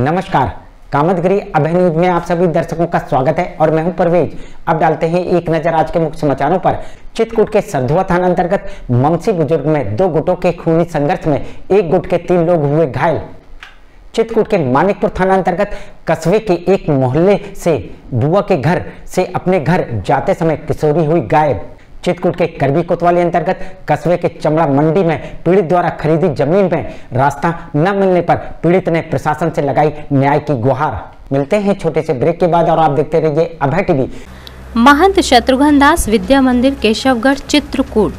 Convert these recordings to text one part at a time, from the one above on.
नमस्कार, कामतगिरी अभय न्यूज में आप सभी दर्शकों का स्वागत है और मैं हूं परवेज। अब डालते हैं एक नजर आज के मुख्य समाचारों पर। चित्रकूट के सरधुआ थाना अंतर्गत ममसी बुजुर्ग में दो गुटों के खूनी संघर्ष में एक गुट के 3 लोग हुए घायल। चित्रकूट के मानिकपुर थाना अंतर्गत कस्बे के एक मोहल्ले से बुआ के घर से अपने घर जाते समय किशोरी हुई गायब। चित्रकूट के करबी कोतवाली अंतर्गत कस्बे के चमड़ा मंडी में पीड़ित द्वारा खरीदी जमीन में रास्ता न मिलने पर पीड़ित ने प्रशासन से लगाई न्याय की गुहार। मिलते हैं छोटे से ब्रेक के बाद और आप देखते रहिए अभय टीवी। महंत शत्रुघ्न दास विद्या मंदिर केशवगढ़ चित्रकूट।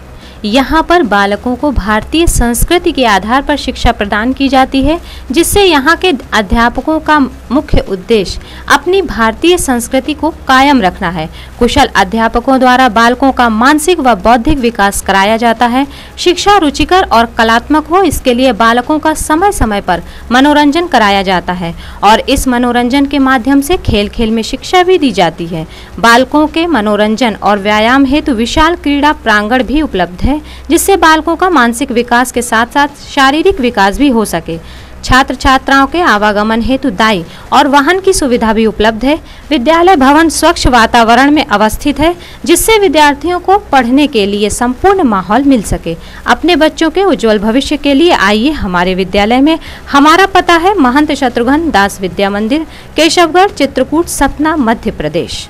यहाँ पर बालकों को भारतीय संस्कृति के आधार पर शिक्षा प्रदान की जाती है, जिससे यहाँ के अध्यापकों का मुख्य उद्देश्य अपनी भारतीय संस्कृति को कायम रखना है। कुशल अध्यापकों द्वारा बालकों का मानसिक व बौद्धिक विकास कराया जाता है। शिक्षा रुचिकर और कलात्मक हो, इसके लिए बालकों का समय समय पर मनोरंजन कराया जाता है और इस मनोरंजन के माध्यम से खेल खेल में शिक्षा भी दी जाती है। बालकों के मनोरंजन और व्यायाम हेतु विशाल क्रीड़ा प्रांगण भी उपलब्ध है, जिससे बालकों का मानसिक विकास के साथ साथ शारीरिक विकास भी हो सके। छात्र छात्राओं के आवागमन हेतु दाई और वाहन की सुविधा भी उपलब्ध है। विद्यालय भवन स्वच्छ वातावरण में अवस्थित है, जिससे विद्यार्थियों को पढ़ने के लिए संपूर्ण माहौल मिल सके। अपने बच्चों के उज्जवल भविष्य के लिए आइए हमारे विद्यालय में। हमारा पता है महंत शत्रुघ्न दास विद्या मंदिर केशवगढ़ चित्रकूट सतना मध्य प्रदेश।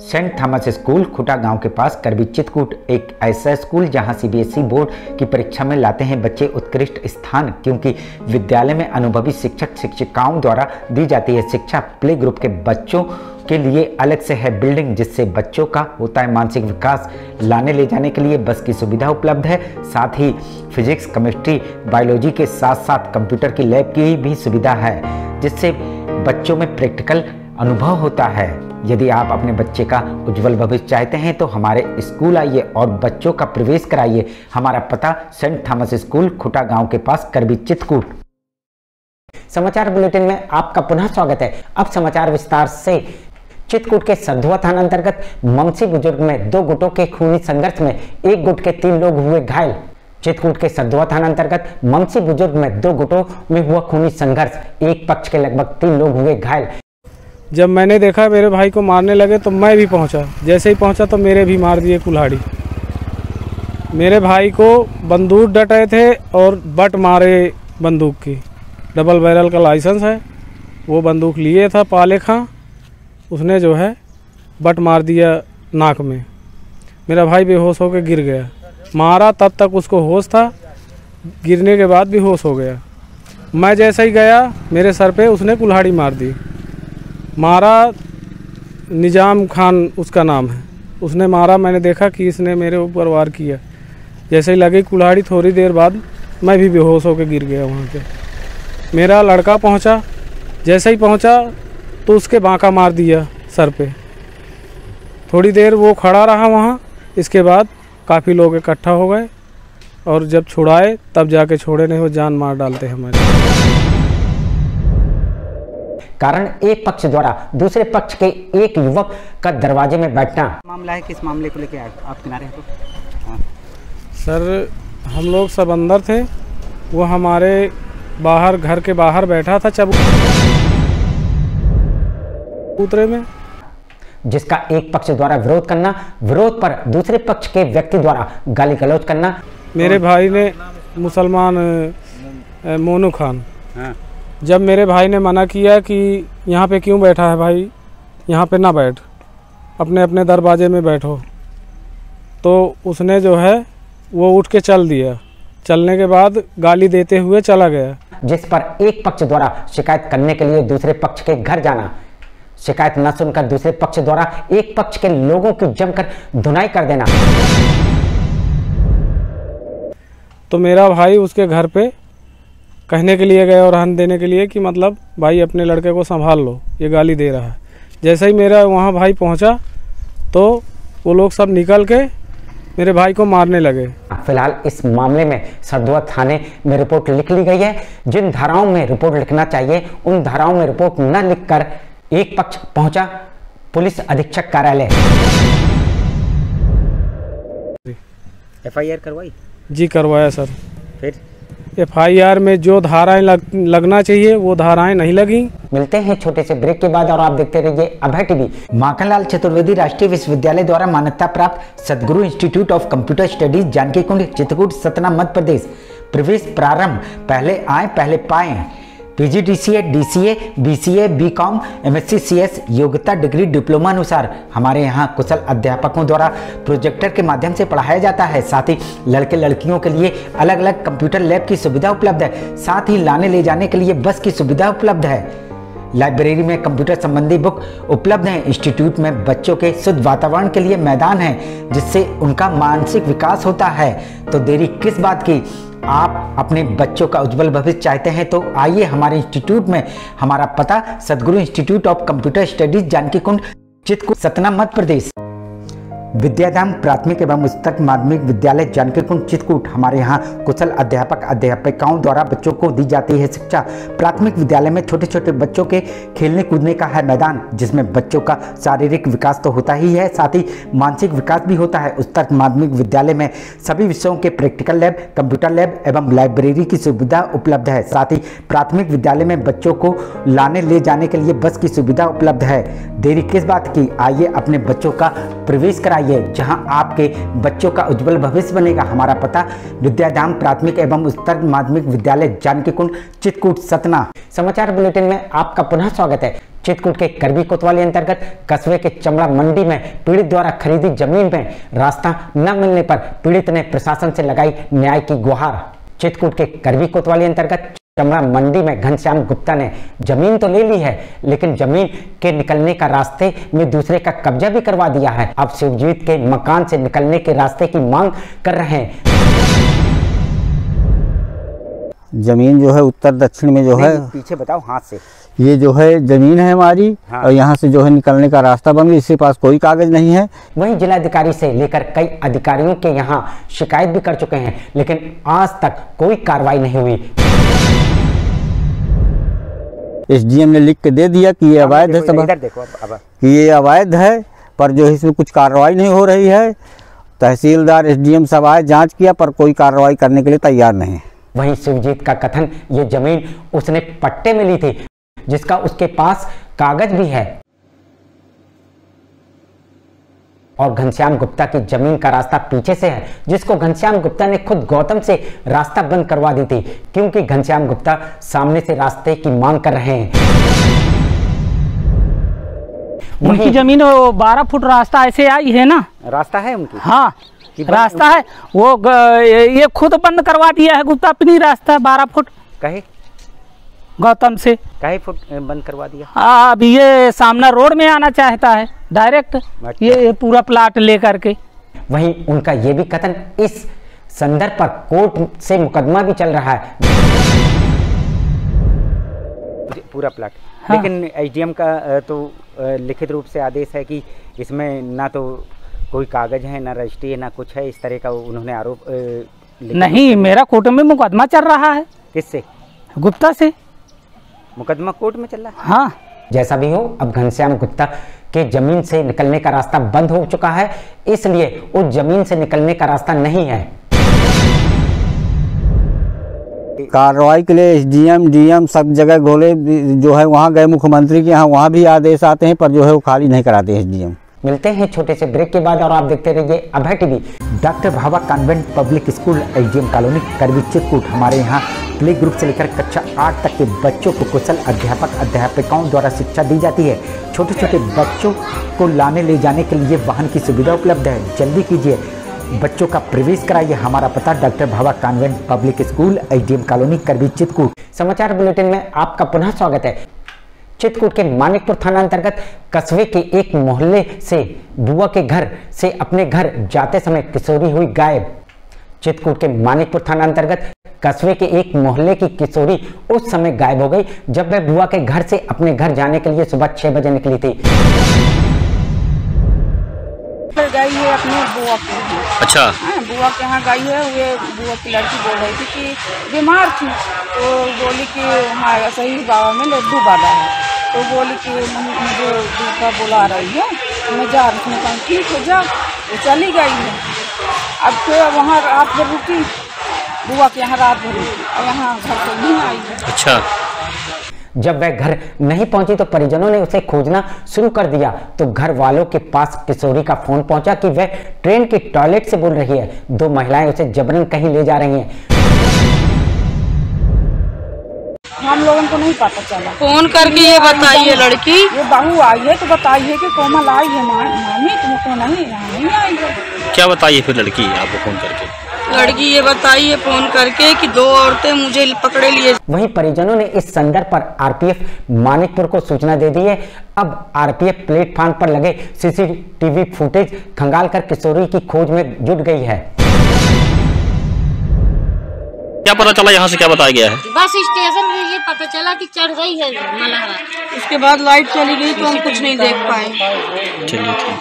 सेंट थॉमस स्कूल खुटा गांव के पास करबी चित्रकूट एक ऐसा स्कूल जहां सीबीएसई बोर्ड की परीक्षा में लाते हैं बच्चे उत्कृष्ट स्थान, क्योंकि विद्यालय में अनुभवी शिक्षक शिक्षिकाओं द्वारा दी जाती है शिक्षा। प्ले ग्रुप के बच्चों के लिए अलग से है बिल्डिंग, जिससे बच्चों का होता है मानसिक विकास। लाने ले जाने के लिए बस की सुविधा उपलब्ध है, साथ ही फिजिक्स केमिस्ट्री बायोलॉजी के साथ साथ कंप्यूटर की लैब की भी सुविधा है, जिससे बच्चों में प्रैक्टिकल अनुभव होता है। यदि आप अपने बच्चे का उज्जवल भविष्य चाहते हैं तो हमारे स्कूल आइए और बच्चों का प्रवेश कराइए। हमारा पता सेंट थॉमस स्कूल खुटा गांव के पास करबी चित्रकूट। समाचार बुलेटिन में आपका पुनः स्वागत है। अब समाचार विस्तार से। चित्रकूट के सरधुआ थाना अंतर्गत ममसी बुजुर्ग में 2 गुटों के खूनी संघर्ष में एक गुट के 3 लोग हुए घायल। चित्रकूट के सरधुआ थाना अंतर्गत ममसी बुजुर्ग में 2 गुटों में हुआ खूनी संघर्ष, एक पक्ष के लगभग 3 लोग हुए घायल। जब मैंने देखा मेरे भाई को मारने लगे तो मैं भी पहुंचा। जैसे ही पहुंचा तो मेरे भी मार दिए कुल्हाड़ी। मेरे भाई को बंदूक डटे थे और बट मारे बंदूक की। डबल बैरल का लाइसेंस है, वो बंदूक लिए था पाले खां, उसने जो है बट मार दिया नाक में। मेरा भाई बेहोश होकर गिर गया। मारा तब तक उसको होश था, गिरने के बाद भी होश हो गया। मैं जैसे ही गया मेरे सर पे उसने कुल्हाड़ी मार दी। मारा निजाम खान उसका नाम है, उसने मारा। मैंने देखा कि इसने मेरे ऊपर वार किया। जैसे ही लगी कुल्हाड़ी, थोड़ी देर बाद मैं भी बेहोश होकर गिर गया वहाँ पे। मेरा लड़का पहुँचा, जैसे ही पहुँचा तो उसके बांका मार दिया सर पे। थोड़ी देर वो खड़ा रहा वहाँ। इसके बाद काफ़ी लोग इकट्ठा हो गए और जब छुड़ाए तब जाके छोड़े नहीं, वो जान मार डालते हमारे। कारण एक पक्ष द्वारा दूसरे पक्ष के एक युवक का दरवाजे में बैठना। मामला है, किस मामले को लेके आप किनारे हैं? तो सर हम लोग सब अंदर थे, वो हमारे बाहर घर के बाहर बैठा था चबूतरे में, जिसका एक पक्ष द्वारा विरोध करना, विरोध पर दूसरे पक्ष के व्यक्ति द्वारा गाली गलौज करना। मेरे भाई ने मुसलमान मोनू खान, जब मेरे भाई ने मना किया कि यहाँ पे क्यों बैठा है भाई, यहाँ पे ना बैठ, अपने अपने दरवाजे में बैठो, तो उसने जो है वो उठ के चल दिया। चलने के बाद गाली देते हुए चला गया, जिस पर एक पक्ष द्वारा शिकायत करने के लिए दूसरे पक्ष के घर जाना। शिकायत न सुनकर दूसरे पक्ष द्वारा एक पक्ष के लोगों की जमकर धुनाई कर देना। तो मेरा भाई उसके घर पे कहने के लिए गए और रहन देने के लिए कि मतलब भाई अपने लड़के को संभाल लो, ये गाली दे रहा है। जैसे ही मेरा वहाँ भाई पहुँचा तो वो लोग सब निकल के मेरे भाई को मारने लगे। फिलहाल इस मामले में सरधुआ थाने में रिपोर्ट लिख ली गई है। जिन धाराओं में रिपोर्ट लिखना चाहिए उन धाराओं में रिपोर्ट न लिखकर एक पक्ष पहुंचा पुलिस अधीक्षक कार्यालय। FIR करवाई? जी करवाया सर। फिर FIR में जो धाराएं लगना चाहिए वो धाराएं नहीं लगी। मिलते हैं छोटे से ब्रेक के बाद और आप देखते रहिए अभय टीवी। माखनलाल चतुर्वेदी राष्ट्रीय विश्वविद्यालय द्वारा मान्यता प्राप्त Sadguru institute of computer studies Janki Kund Chitrakoot Satna Madhya Pradesh. प्रवेश प्रारंभ, पहले आए पहले पाए। PGDCA, DCA, BCA, BCom, MSc, CS योग्यता डिग्री डिप्लोमा अनुसार हमारे यहाँ कुशल अध्यापकों द्वारा प्रोजेक्टर के माध्यम से पढ़ाया जाता है। साथ ही लड़के लड़कियों के लिए अलग अलग कंप्यूटर लैब की सुविधा उपलब्ध है। साथ ही लाने ले जाने के लिए बस की सुविधा उपलब्ध है। लाइब्रेरी में कंप्यूटर संबंधी बुक उपलब्ध हैं। इंस्टीट्यूट में बच्चों के शुद्ध वातावरण के लिए मैदान है जिससे उनका मानसिक विकास होता है। तो देरी किस बात की, आप अपने बच्चों का उज्जवल भविष्य चाहते हैं तो आइए हमारे इंस्टीट्यूट में। हमारा पता Sadguru institute of computer studies Janki Kund Chitrakoot Satna Madhya Pradesh. विद्याधाम प्राथमिक एवं उच्चतर माध्यमिक विद्यालय जानकी कुंड चित्रकूट। हमारे यहाँ कुशल अध्यापक अध्यापिकाओं द्वारा बच्चों को दी जाती है शिक्षा। प्राथमिक विद्यालय में छोटे छोटे बच्चों के खेलने कूदने का है मैदान जिसमें बच्चों का शारीरिक विकास तो होता ही है, साथ ही मानसिक विकास भी होता है। उच्चतर माध्यमिक विद्यालय में सभी विषयों के प्रैक्टिकल लैब, कंप्यूटर लैब एवं लाइब्रेरी की सुविधा उपलब्ध है। साथ ही प्राथमिक विद्यालय में बच्चों को लाने ले जाने के लिए बस की सुविधा उपलब्ध है। देरी किस बात की, आइए अपने बच्चों का प्रवेश कराइए जहां आपके बच्चों का उज्जवल भविष्य बनेगा। हमारा पता विद्याधाम प्राथमिक एवं उच्चतर माध्यमिक विद्यालय जानकी कुंड चित्रकूट सतना। समाचार बुलेटिन में आपका पुनः स्वागत है। चित्रकूट के करबी कोतवाली अंतर्गत कस्बे के चमड़ा मंडी में पीड़ित द्वारा खरीदी जमीन में रास्ता न मिलने पर पीड़ित ने प्रशासन से लगाई न्याय की गुहार। चित्रकूट के करबी कोतवाली अंतर्गत चमड़ा मंडी में घनश्याम गुप्ता ने जमीन तो ले ली है लेकिन जमीन के निकलने का रास्ते में दूसरे का कब्जा भी करवा दिया है। अब शिवजीत के मकान से निकलने के रास्ते की मांग कर रहे हैं। जमीन जो है उत्तर दक्षिण में जो है, पीछे बताओ हाथ से, ये जो है जमीन है हमारी। हाँ। और यहाँ से जो है निकलने का रास्ता बन गया, इसके पास कोई कागज नहीं है। वहीं जिलाधिकारी से लेकर कई अधिकारियों के यहाँ शिकायत भी कर चुके हैं लेकिन आज तक कोई कार्रवाई नहीं हुई। SDM ने लिख के दे दिया कि ये अवैध है, सब कि ये अवैध है, पर जो है इसमें कुछ कार्रवाई नहीं हो रही है। तहसीलदार SDM सब आए, जांच किया पर कोई कार्रवाई करने के लिए तैयार नहीं है। वहीं शिवजीत का कथन ये जमीन उसने पट्टे में ली थी जिसका उसके पास कागज भी है और घनश्याम गुप्ता की जमीन का रास्ता पीछे से है जिसको घनश्याम गुप्ता ने खुद गौतम से रास्ता बंद करवा दी थी क्योंकि घनश्याम गुप्ता सामने से रास्ते की मांग कर रहे हैं। उनकी जमीन 12 फुट रास्ता ऐसे आई है ना, रास्ता है उनकी, हाँ रास्ता है, वो ये खुद बंद करवा दिया है गुप्ता अपनी रास्ता 12 फुट कहे गौतम से कहे फुट बंद करवा दिया। अब ये सामना रोड में आना चाहता है डायरेक्ट, ये पूरा प्लाट लेकर के। वहीं उनका ये भी कथन इस संदर्भ पर कोर्ट से मुकदमा भी चल रहा है पूरा प्लाट। हाँ। लेकिन SDM का तो लिखित रूप से आदेश है कि इसमें ना तो कोई कागज है ना रजिस्ट्री है ना कुछ है, इस तरह का उन्होंने आरोप नहीं, मेरा कोर्ट में मुकदमा चल रहा है। किससे? गुप्ता से मुकदमा कोर्ट में चल रहा है। हाँ। जैसा भी हो, अब घनश्याम गुप्ता के जमीन से निकलने का रास्ता बंद हो चुका है, इसलिए उस जमीन से निकलने का रास्ता नहीं है। कार्रवाई के लिए SDM DM सब जगह गोले जो है वहाँ गए, मुख्यमंत्री के यहाँ वहाँ भी आदेश आते हैं पर जो है वो खाली नहीं कराते SDM। मिलते हैं छोटे से ब्रेक के बाद और आप देखते रहिए Abhay TV. Doctor Bhava convent public school SDM colony Karwi Chitrakoot. हमारे यहाँ प्ले ग्रुप से लेकर कक्षा 8 तक के बच्चों को कुशल अध्यापक अध्यापिकाओं द्वारा शिक्षा दी जाती है। छोटे छोटे बच्चों को लाने ले जाने के लिए वाहन की सुविधा उपलब्ध है। जल्दी कीजिए, बच्चों का प्रवेश कराइए। हमारा पता doctor Bhava convent public school SDM colony Karwi Chitrakoot. समाचार बुलेटिन में आपका पुनः स्वागत है। चित्रकूट के मानिकपुर थाना अंतर्गत कस्बे के एक मोहल्ले से बुआ के घर से अपने घर जाते समय किशोरी हुई गायब। चित्रकूट के मानिकपुर थाना अंतर्गत कस्बे के एक मोहल्ले की किशोरी उस समय गायब हो गई जब वह बुआ के घर से अपने घर जाने के लिए सुबह 6 बजे निकली थी। गई है अपने बुआ के यहाँ। अच्छा। बुआ के यहाँ गई है, वे बुआ की लड़की बोल रही थी कि बीमार थी, तो बोली कि हाँ सही बाबा में लड्डू बांधा है, तो बोली कि मुझे दूसरा बुला रही है, मैं जा रही हूँ। ठीक है जा, वो चली गई है। अब फिर वहाँ रात भर रुकी, बुआ के यहाँ रात भर रुकी और यहाँ घर पे नहीं आई है। अच्छा, जब वह घर नहीं पहुंची तो परिजनों ने उसे खोजना शुरू कर दिया तो घर वालों के पास किशोरी का फोन पहुंचा कि वह ट्रेन की टॉयलेट से बोल रही है। 2 महिलाएं उसे जबरन कहीं ले जा रही हैं। हम लोगों को नहीं पता चला। फोन करके ये बताइए लड़की, ये बहू आई है तो बताइए कि कोमल आई है मामी, तुमको नहीं, यहाँ नहीं आई है। क्या बताइए फिर लड़की आपको फोन करके? लड़की ये बताइए फोन करके कि 2 औरतें मुझे पकड़े लिए। वहीं परिजनों ने इस संदर्भ पर आरपीएफ मानिकपुर को सूचना दे दी है। अब आरपीएफ प्लेटफॉर्म पर लगे सीसीटीवी फुटेज खंगालकर किशोरी की खोज में जुट गई है। क्या पता चला, यहाँ से क्या बताया गया है? बस स्टेशन में ये पता चला कि चढ़ गई है मलहरा, उसके बाद लाइट चली गई तो हम कुछ नहीं देख पाए। चलिए ठीक।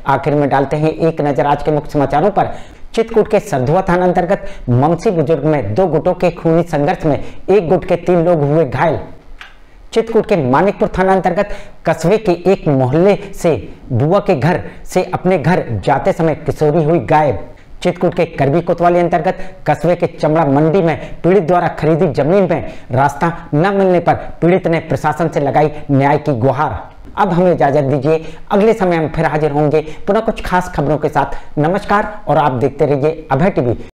आखिर में डालते हैं एक नजर आज के मुख्य समाचारों पर। चित्रकूट के सरधुआ थाना अंतर्गत ममसी बुजुर्ग में 2 गुटों के खूनी संघर्ष में 1 गुट के 3 लोग हुए घायल। चित्रकूट के मानिकपुर थाना अंतर्गत कस्बे के एक मोहल्ले से बुआ के घर से अपने घर जाते समय किशोरी हुई गायब। चित्रकूट के करबी कोतवाली अंतर्गत कस्बे के चमड़ा मंडी में पीड़ित द्वारा खरीदी जमीन में रास्ता न मिलने पर पीड़ित ने प्रशासन से लगाई न्याय की गुहार। अब हमें इजाजत दीजिए, अगले समय हम फिर हाजिर होंगे पुनः कुछ खास खबरों के साथ। नमस्कार और आप देखते रहिए अभय टीवी।